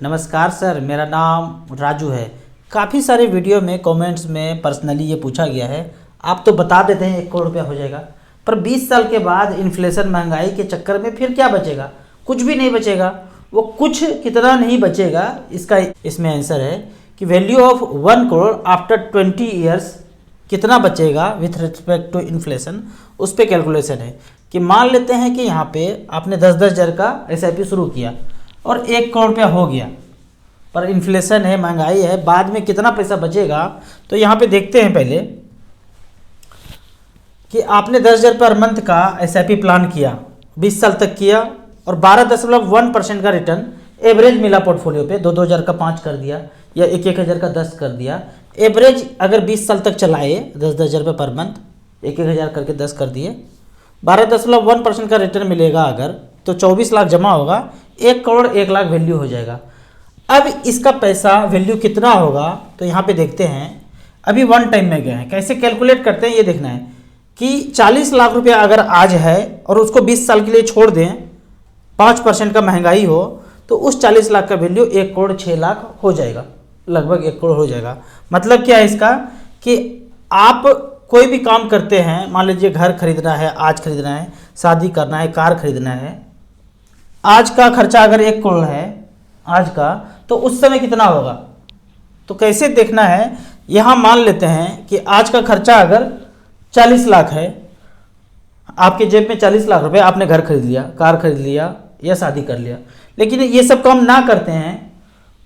नमस्कार सर, मेरा नाम राजू है। काफ़ी सारे वीडियो में कमेंट्स में पर्सनली ये पूछा गया है, आप तो बता देते हैं 1 करोड़ रुपया हो जाएगा, पर 20 साल के बाद इन्फ्लेशन महंगाई के चक्कर में फिर क्या बचेगा? कुछ भी नहीं बचेगा। वो कुछ कितना नहीं बचेगा, इसका इसमें आंसर है कि value of 1 crore after 20 years कितना बचेगा विथ रिस्पेक्ट टू इन्फ्लेशन, उस पर कैलकुलेशन है। कि मान लेते हैं कि यहाँ पे आपने 10-10 हज़ार का SIP शुरू किया और 1 करोड़ रुपया हो गया, पर इन्फ्लेशन है, महंगाई है, बाद में कितना पैसा बचेगा? तो यहाँ पे देखते हैं पहले कि आपने 10,000 पर मंथ का SIP प्लान किया, 20 साल तक किया और 12.1% का रिटर्न एवरेज मिला पोर्टफोलियो पे। 2-2 हज़ार का 5 कर दिया या 1-1 हज़ार का 10 कर दिया। एवरेज अगर 20 साल तक चलाए 10-10 हज़ार रुपये पर मंथ, 1-1 हज़ार करके 10 कर दिए, 12.1% का रिटर्न मिलेगा अगर, तो 24 लाख जमा होगा, 1 करोड़ 1 लाख वैल्यू हो जाएगा। अब इसका पैसा वैल्यू कितना होगा तो यहाँ पे देखते हैं। अभी वन टाइम में गए हैं, कैसे कैलकुलेट करते हैं ये देखना है कि 40 लाख रुपया अगर आज है और उसको 20 साल के लिए छोड़ दें, 5% का महंगाई हो, तो उस 40 लाख का वैल्यू 1 करोड़ 6 लाख हो जाएगा, लगभग 1 करोड़ हो जाएगा। मतलब क्या है इसका कि आप कोई भी काम करते हैं, मान लीजिए घर खरीदना है, आज खरीदना है, शादी करना है, कार खरीदना है, आज का खर्चा अगर 1 करोड़ है आज का, तो उस समय कितना होगा? तो कैसे देखना है, यहाँ मान लेते हैं कि आज का खर्चा अगर 40 लाख है, आपके जेब में 40 लाख रुपए, आपने घर खरीद लिया, कार खरीद लिया या शादी कर लिया, लेकिन ये सब काम ना करते हैं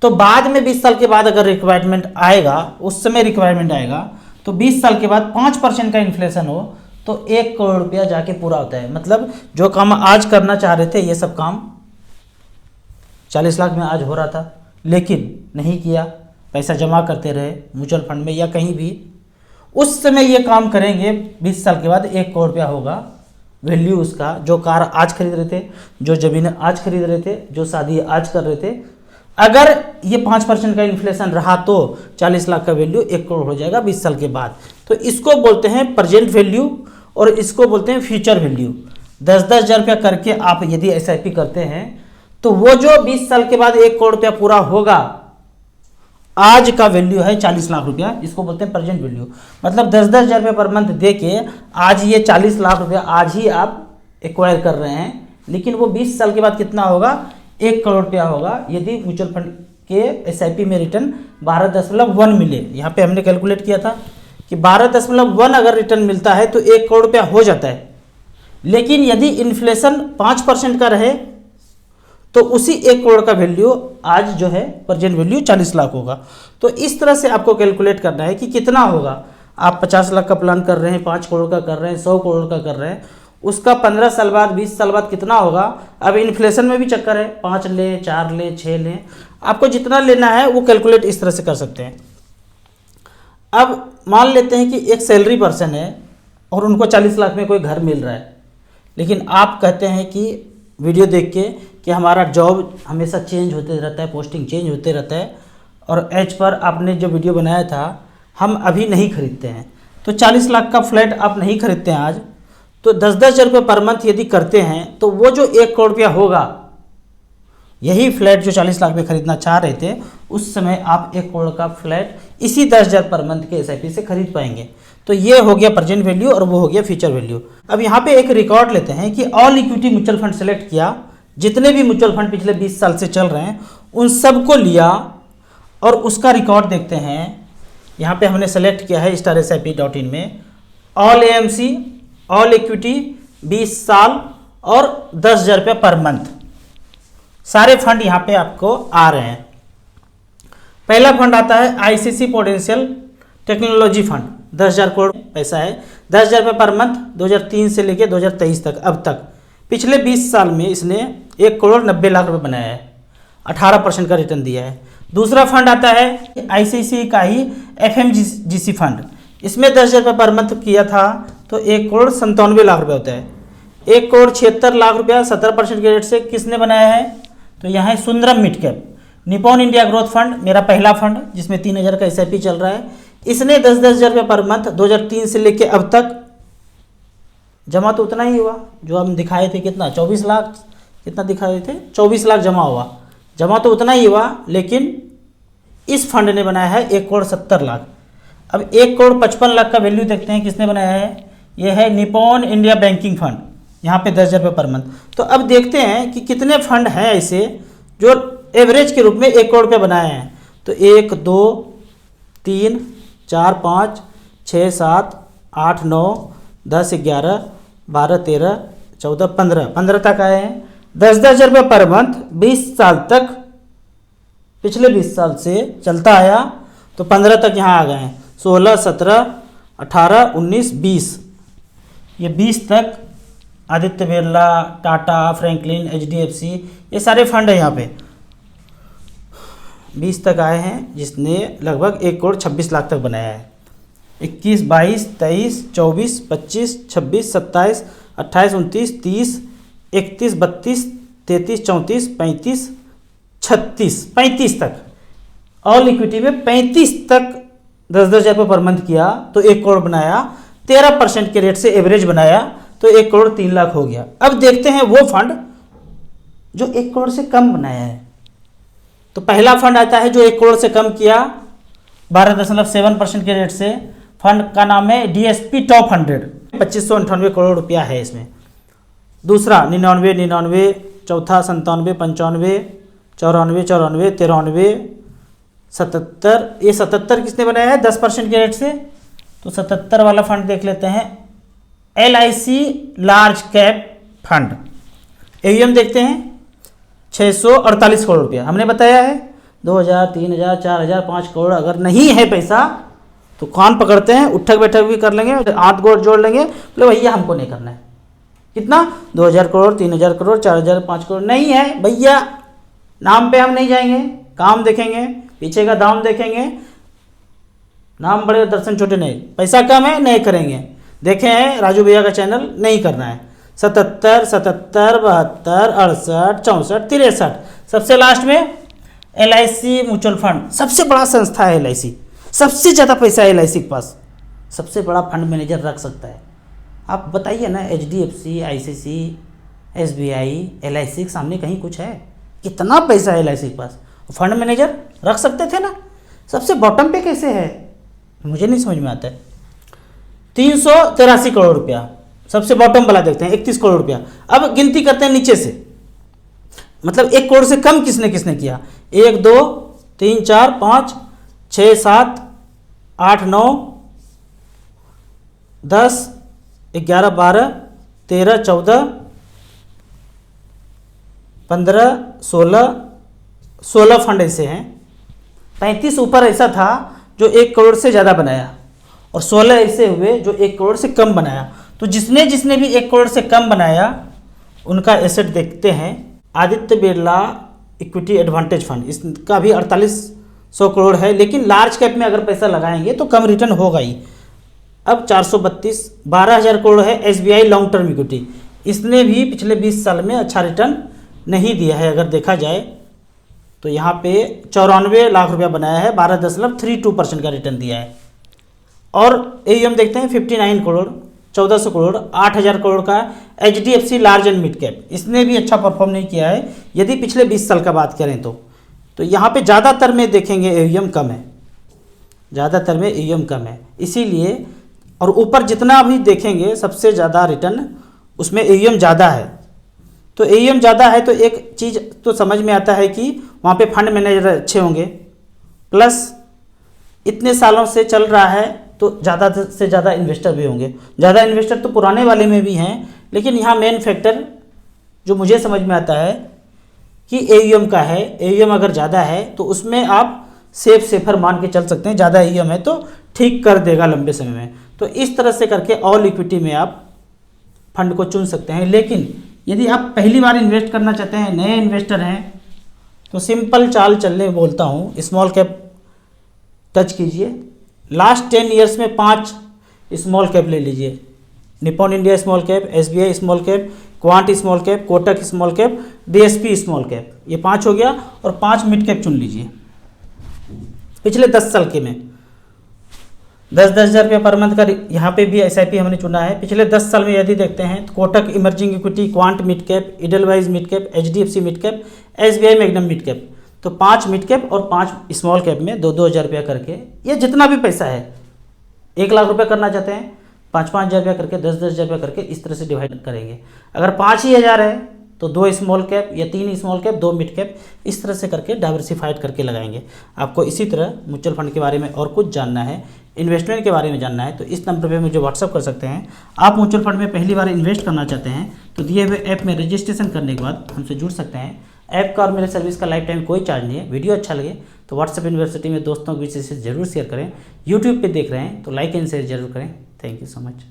तो बाद में 20 साल के बाद अगर रिक्वायरमेंट आएगा, उस समय रिक्वायरमेंट आएगा, तो 20 साल के बाद 5% का इन्फ्लेशन हो तो 1 करोड़ रुपया जाके पूरा होता है। मतलब जो काम आज करना चाह रहे थे, ये सब काम 40 लाख में आज हो रहा था, लेकिन नहीं किया, पैसा जमा करते रहे म्यूचुअल फंड में या कहीं भी, उस समय ये काम करेंगे, 20 साल के बाद 1 करोड़ रुपया होगा वैल्यू उसका। जो कार आज खरीद रहे थे, जो ज़मीन आज खरीद रहे थे, जो शादी आज कर रहे थे, अगर ये 5% का इन्फ्लेशन रहा तो 40 लाख का वैल्यू 1 करोड़ हो जाएगा 20 साल के बाद। तो इसको बोलते हैं प्रेजेंट वैल्यू और इसको बोलते हैं फ्यूचर वैल्यू। 10-10 हज़ार रुपया करके आप यदि SIP करते हैं तो वो जो 20 साल के बाद 1 करोड़ रुपया पूरा होगा, आज का वैल्यू है 40 लाख रुपया, इसको बोलते हैं प्रेजेंट वैल्यू। मतलब 10-10 हज़ार रुपये पर मंथ दे के आज ये 40 लाख रुपया आज ही आप एक्वायर कर रहे हैं, लेकिन वो 20 साल के बाद कितना होगा? 1 करोड़ रुपया होगा यदि म्यूचुअल फंड के SIP में रिटर्न 12.1 मिले। यहाँ पे हमने कैलकुलेट किया था कि 12.1 अगर रिटर्न मिलता है तो 1 करोड़ रुपया हो जाता है, लेकिन यदि इन्फ्लेशन 5% का रहे तो उसी 1 करोड़ का वैल्यू आज जो है प्रेजेंट वैल्यू 40 लाख होगा। तो इस तरह से आपको कैलकुलेट करना है कि कितना होगा। आप 50 लाख का प्लान कर रहे हैं, 5 करोड़ का कर रहे हैं, 100 करोड़ का कर रहे हैं, उसका 15 साल बाद 20 साल बाद कितना होगा? अब इन्फ्लेशन में भी चक्कर है, 5 लें, 4 लें, 6 लें, आपको जितना लेना है वो कैलकुलेट इस तरह से कर सकते हैं। अब मान लेते हैं कि एक सैलरी पर्सन है और उनको 40 लाख में कोई घर मिल रहा है, लेकिन आप कहते हैं कि वीडियो देख के कि हमारा जॉब हमेशा चेंज होते रहता है, पोस्टिंग चेंज होते रहता है और एज पर आपने जो वीडियो बनाया था हम अभी नहीं खरीदते हैं, तो 40 लाख का फ्लैट आप नहीं खरीदते हैं आज, तो 10-10 हज़ार रुपये पर मंथ यदि करते हैं तो वो जो 1 करोड़ रुपया होगा, यही फ्लैट जो 40 लाख में खरीदना चाह रहे थे, उस समय आप 1 करोड़ का फ्लैट इसी 10 हज़ार पर मंथ के SIP से खरीद पाएंगे। तो ये हो गया प्रेजेंट वैल्यू और वो हो गया फ्यूचर वैल्यू। अब यहाँ पे एक रिकॉर्ड लेते हैं कि all equity mutual fund select किया, जितने भी म्यूचुअल फंड पिछले 20 साल से चल रहे हैं उन सबको लिया और उसका रिकॉर्ड देखते हैं। यहाँ पे हमने सेलेक्ट किया है StarSIP.in में ऑल AMC, ऑल इक्विटी 20 साल और 10 हज़ार रुपये पर मंथ, सारे फंड यहाँ पे आपको आ रहे हैं। पहला फंड आता है ICICI प्रूडेंशियल टेक्नोलॉजी फंड, 10 हज़ार करोड़ पैसा है, 10 हज़ार रुपये पर मंथ 2003 से लेके 2023 तक। अब तक पिछले 20 साल में इसने 1 करोड़ 90 लाख रुपए बनाया है, 18% का रिटर्न दिया है। दूसरा फंड आता है ICICI का ही FMGC फंड, इसमें 10 हज़ार रुपये पर मंथ किया था तो 1 करोड़ 97 लाख रुपये होता है। 1 करोड़ 76 लाख रुपया 17% के रेट से किसने बनाया है? तो यहाँ है Sundaram mid cap, Nippon India growth fund, मेरा पहला फंड जिसमें 3 हज़ार का SIP चल रहा है, इसने 10-10 हज़ार रुपये पर मंथ 2003 से लेके अब तक जमा तो उतना ही हुआ जो हम दिखाए थे, कितना 24 लाख, कितना दिखाए थे 24 लाख जमा हुआ, जमा तो उतना ही हुआ, लेकिन इस फंड ने बनाया है 1,70,00,000। अब 1,55,00,000 का वैल्यू देखते हैं किसने बनाया है। ये है निपॉन इंडिया बैंकिंग फंड, यहाँ पे 10,000 रुपये पर मंथ। तो अब देखते हैं कि कितने फंड हैं ऐसे जो एवरेज के रूप में 1 करोड़ रुपये बनाए हैं। तो 1 2 3 4 5 6 7 8 9 10 11 12 13 14 15 तक आए हैं। 10,000 रुपये पर मंथ 20 साल तक, पिछले 20 साल से चलता आया, तो 15 तक यहाँ आ गए हैं। 16 17 18 19 20, ये 20 तक आदित्य बिरला, टाटा, फ्रैंकलिन, HDFC, ये सारे फंड है यहाँ पे 20 तक आए हैं, जिसने लगभग 1,26,00,000 तक बनाया है। 21 22 23 24 25 26 27 28 29 30 31 32 33 34 35 36 35 तक, ऑल इक्विटी में 35 तक 10,000 रुपये पर मंथ किया तो 1 करोड़ बनाया। 13% के रेट से एवरेज बनाया तो 1,03,00,000 हो गया। अब देखते हैं वो फंड जो 1 करोड़ से कम बनाया है। तो पहला फंड आता है जो 1 करोड़ से कम किया 12.7% के रेट से। फंड का नाम है DSP टॉप 100, 2598 करोड़ रुपया है इसमें। दूसरा 99 99, चौथा 97 95, 94 94, 93, 77। ये 77 किसने बनाया है 10% के रेट से। तो 77 वाला फंड देख लेते हैं, LIC large cap fund. AUM देखते हैं 648 करोड़ रुपया। हमने बताया है 2,000 3,000 4,000 5 करोड़ अगर नहीं है पैसा तो कान पकड़ते हैं, उठक बैठक भी कर लेंगे, हाथ गोड़ जोड़ लेंगे, बोले भैया हमको नहीं करना है। कितना 2,000 करोड़ 3,000 करोड़ 4,000 5 करोड़ नहीं है भैया, नाम पे हम नहीं जाएंगे, काम देखेंगे, पीछे का दाम देखेंगे। नाम बड़े दर्शन छोटे नहीं, पैसा कम है नहीं करेंगे। देखे हैं राजू भैया का चैनल, नहीं करना है। 77 77 72 68 64 63, सबसे लास्ट में LIC म्यूचुअल फंड। सबसे बड़ा संस्था है LIC, सबसे ज़्यादा पैसा है LIC के पास, सबसे बड़ा फंड मैनेजर रख सकता है। आप बताइए ना, HDFC, ICICI, SBI, LIC के सामने कहीं कुछ है? कितना पैसा है LIC के पास, फंड मैनेजर रख सकते थे ना। सबसे बॉटम पे कैसे है मुझे नहीं समझ में आता है। 383 करोड़ रुपया सबसे बॉटम वाला देखते हैं, 31 करोड़ रुपया। अब गिनती करते हैं नीचे से, मतलब 1 करोड़ से कम किसने किसने किया। 1 2 3 4 5 6 7 8 9 10 11 12 13 14 15 16 फंड ऐसे हैं। 35 ऊपर ऐसा था जो 1 करोड़ से ज़्यादा बनाया और 16 ऐसे हुए जो 1 करोड़ से कम बनाया। तो जिसने जिसने भी 1 करोड़ से कम बनाया उनका एसेट देखते हैं। Aditya Birla equity advantage fund, इसका भी 4800 करोड़ है, लेकिन लार्ज कैप में अगर पैसा लगाएंगे तो कम रिटर्न होगा ही। अब 432 12,000 करोड़ है SBI लॉन्ग टर्म इक्विटी, इसने भी पिछले 20 साल में अच्छा रिटर्न नहीं दिया है। अगर देखा जाए तो यहाँ पे 94 लाख रुपया बनाया है, 12.32% का रिटर्न दिया है। और AUM देखते हैं 59 करोड़ 1400 करोड़ 8,000 करोड़ का HDFC large and mid cap, इसने भी अच्छा परफॉर्म नहीं किया है यदि पिछले 20 साल का बात करें तो यहाँ पे ज़्यादातर में देखेंगे AUM कम है, ज़्यादातर में AUM कम है इसीलिए। और ऊपर जितना भी देखेंगे सबसे ज़्यादा रिटर्न उसमें AUM ज़्यादा है। तो AUM ज़्यादा है तो एक चीज़ तो समझ में आता है कि वहाँ पे फंड मैनेजर अच्छे होंगे, प्लस इतने सालों से चल रहा है तो ज़्यादा से ज़्यादा इन्वेस्टर भी होंगे। ज़्यादा इन्वेस्टर तो पुराने वाले में भी हैं, लेकिन यहाँ मेन फैक्टर जो मुझे समझ में आता है कि AUM का है। AUM अगर ज़्यादा है तो उसमें आप सेफर मान के चल सकते हैं। ज़्यादा AUM है तो ठीक कर देगा लंबे समय में। तो इस तरह से करके ऑल इक्विटी में आप फंड को चुन सकते हैं। लेकिन यदि आप पहली बार इन्वेस्ट करना चाहते हैं, नए इन्वेस्टर हैं, तो सिंपल चाल चलने बोलता हूँ, स्मॉल कैप टच कीजिए। लास्ट 10 ईयर्स में 5 स्मॉल कैप ले लीजिए, Nippon India small cap, SBI small cap, quant small cap, Kotak small cap, DSP small cap, ये 5 हो गया। और 5 मिड कैप चुन लीजिए पिछले 10 साल के में। 10-10 हज़ार रुपया पर मंथ का यहाँ पे भी SIP हमने चुना है। पिछले 10 साल में यदि देखते हैं तो Kotak emerging equity, quant mid cap, Edelweiss mid cap, HDFC mid cap, SBI magnum mid cap, तो 5 मिड कैप और 5 स्मॉल कैप में 2-2 हज़ार रुपया करके, ये जितना भी पैसा है 1 लाख रुपये करना चाहते हैं 5-5 हज़ार रुपया करके, 10-10 हज़ार रुपया करके इस तरह से डिवाइड करेंगे। अगर 5 ही हज़ार है तो 2 स्मॉल कैप या 3 स्मॉल कैप, 2 मिड कैप, इस तरह से करके डाइवर्सिफाइड करके लगाएंगे। आपको इसी तरह म्यूचुअल फंड के बारे में और कुछ जानना है, इन्वेस्टमेंट के बारे में जानना है, तो इस नंबर पे मुझे व्हाट्सअप कर सकते हैं। आप म्यूचुअल फंड में पहली बार इन्वेस्ट करना चाहते हैं तो दिए हुए ऐप में रजिस्ट्रेशन करने के बाद हमसे जुड़ सकते हैं। ऐप का और मेरे सर्विस का लाइफ टाइम कोई चार्ज नहीं है। वीडियो अच्छा लगे तो व्हाट्सएप यूनिवर्सिटी में दोस्तों के बीच से जरूर शेयर करें। यूट्यूब पे देख रहे हैं तो लाइक एंड शेयर जरूर करें। Thank you so much.